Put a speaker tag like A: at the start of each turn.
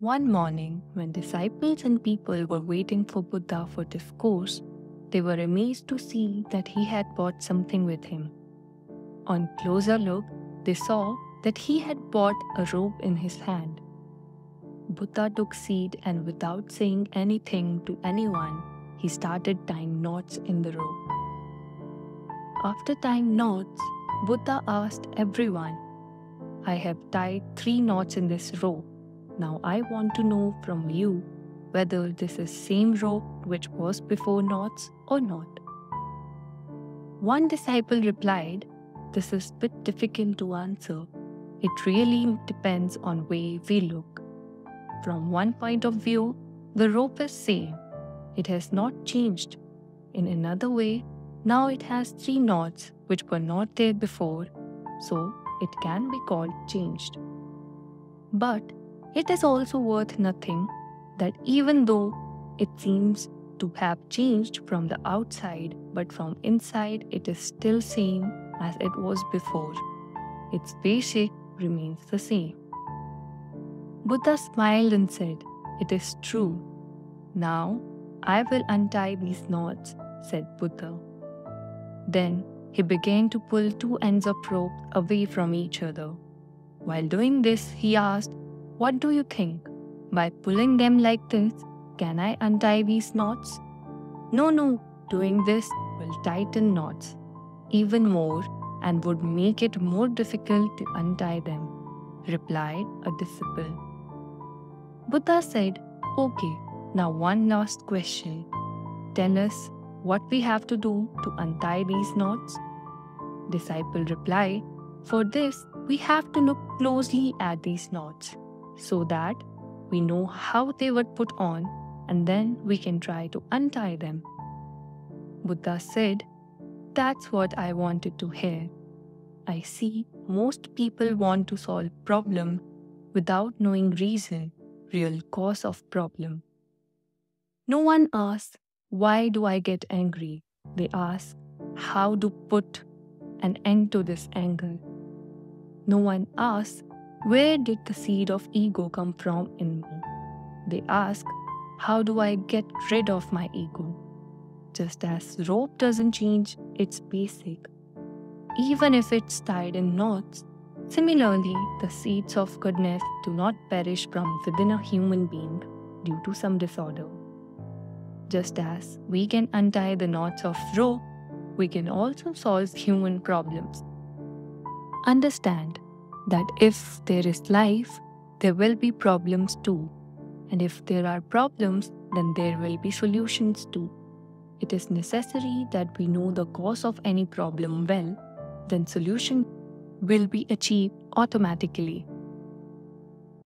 A: One morning, when disciples and people were waiting for Buddha for discourse, they were amazed to see that he had brought something with him. On closer look, they saw that he had brought a rope in his hand. Buddha took seat and without saying anything to anyone, he started tying knots in the rope. After tying knots, Buddha asked everyone, "I have tied 3 knots in this rope. Now I want to know from you whether this is same rope which was before knots or not." One disciple replied, "This is a bit difficult to answer. It really depends on way we look. From one point of view, the rope is same. It has not changed. In another way, now it has 3 knots which were not there before, so it can be called changed. But it is also worth nothing that even though it seems to have changed from the outside, but from inside it is still same as it was before. Its basic remains the same." Buddha smiled and said, "It is true. Now I will untie these knots," said Buddha. Then he began to pull 2 ends of rope away from each other. While doing this, he asked, "What do you think? By pulling them like this, can I untie these knots?" No, doing this will tighten knots even more and would make it more difficult to untie them," replied a disciple. Buddha said, "Okay, now one last question. Tell us what we have to do to untie these knots." Disciple replied, "For this, we have to look closely at these knots so that we know how they were put on and then we can try to untie them." Buddha said, "That's what I wanted to hear. I see most people want to solve problem without knowing reason, real cause of problem. No one asks, why do I get angry? They ask, how to put an end to this anger. No one asks, where did the seed of ego come from in me? They ask, how do I get rid of my ego? Just as rope doesn't change its basic, even if it's tied in knots, similarly, the seeds of goodness do not perish from within a human being due to some disorder. Just as we can untie the knots of rope, we can also solve human problems. Understand that if there is life, there will be problems too. And if there are problems, then there will be solutions too. It is necessary that we know the cause of any problem well, then solution will be achieved automatically.